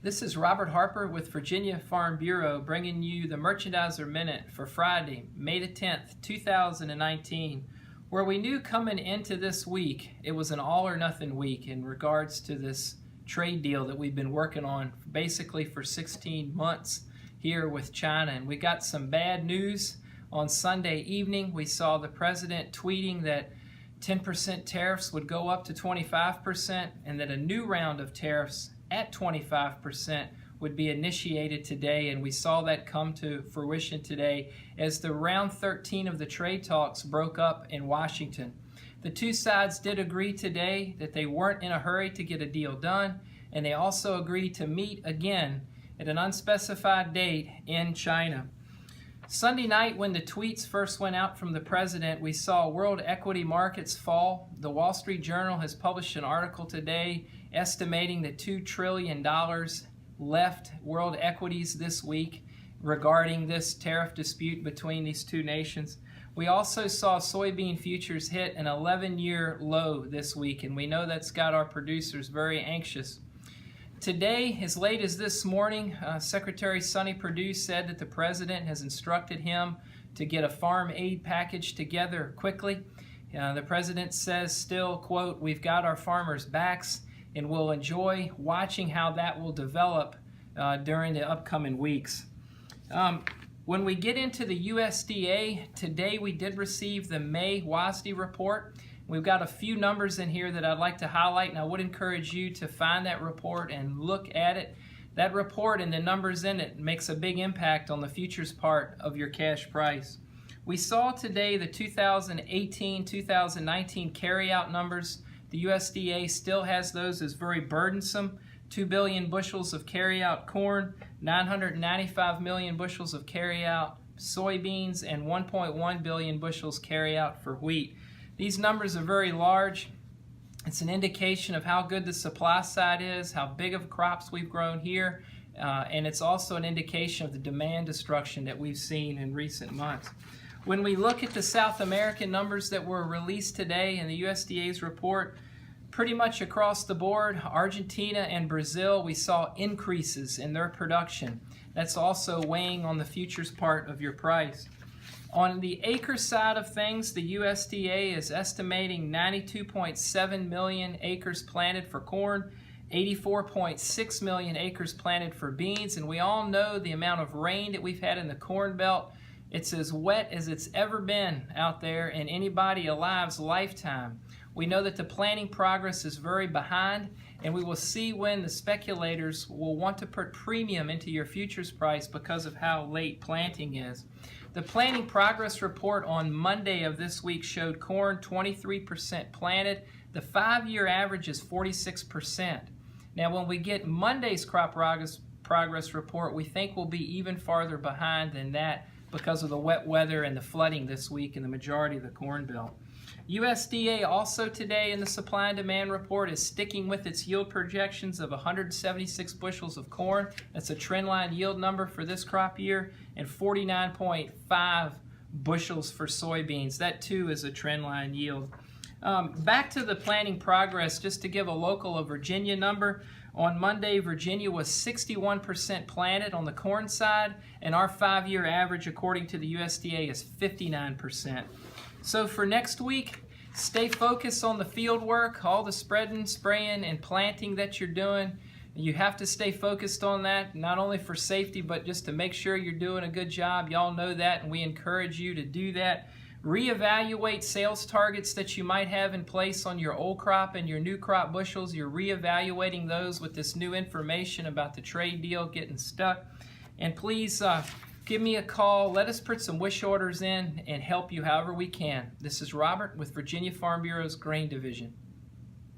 This is Robert Harper with Virginia Farm Bureau bringing you the Merchandiser Minute for Friday, May the 10th, 2019, where we knew coming into this week it was an all or nothing week in regards to this trade deal that we've been working on basically for 16 months here with China. And we got some bad news on Sunday evening. We saw the president tweeting that 10% tariffs would go up to 25% and that a new round of tariffs at 25% would be initiated today, and we saw that come to fruition today as the round 13 of the trade talks broke up in Washington. The two sides did agree today that they weren't in a hurry to get a deal done, and they also agreed to meet again at an unspecified date in China. Sunday night, when the tweets first went out from the president, we saw world equity markets fall. The Wall Street Journal has published an article today estimating that $2 trillion left world equities this week regarding this tariff dispute between these two nations. We also saw soybean futures hit an 11-year low this week, and we know that's got our producers very anxious. Today, as late as this morning, Secretary Sonny Perdue said that the president has instructed him to get a farm aid package together quickly. The president says still, quote, "We've got our farmers' backs and we'll enjoy watching how that will develop during the upcoming weeks." When we get into the USDA, today we did receive the May WASDE report. We've got a few numbers in here that I'd like to highlight, and I would encourage you to find that report and look at it. That report and the numbers in it makes a big impact on the futures part of your cash price. We saw today the 2018-2019 carryout numbers. The USDA still has those as very burdensome. 2 billion bushels of carryout corn, 995 million bushels of carryout soybeans, and 1.1 billion bushels carryout for wheat. These numbers are very large. It's an indication of how good the supply side is, how big of crops we've grown here, and it's also an indication of the demand destruction that we've seen in recent months. When we look at the South American numbers that were released today in the USDA's report, pretty much across the board, Argentina and Brazil, we saw increases in their production. That's also weighing on the futures part of your price. On the acre side of things, the USDA is estimating 92.7 million acres planted for corn, 84.6 million acres planted for beans, and we all know the amount of rain that we've had in the Corn Belt. It's as wet as it's ever been out there in anybody alive's lifetime. We know that the planting progress is very behind, and we will see when the speculators will want to put premium into your futures price because of how late planting is. The planting progress report on Monday of this week showed corn 23% planted. The 5-year average is 46%. Now, when we get Monday's crop progress report, we think we'll be even farther behind than that because of the wet weather and the flooding this week in the majority of the Corn Belt. USDA also today in the supply and demand report is sticking with its yield projections of 176 bushels of corn. That's a trendline yield number for this crop year, and 49.5 bushels for soybeans. That too is a trendline yield. Back to the planting progress, just to give a local of Virginia number. On Monday, Virginia was 61% planted on the corn side, and our 5-year average, according to the USDA, is 59%. So for next week, stay focused on the field work, all the spreading, spraying, and planting that you're doing. You have to stay focused on that, not only for safety, but just to make sure you're doing a good job. Y'all know that, and we encourage you to do that. Reevaluate sales targets that you might have in place on your old crop and your new crop bushels. You're reevaluating those with this new information about the trade deal getting stuck. And please give me a call. Let us put some wish orders in and help you however we can. This is Robert with Virginia Farm Bureau's Grain Division.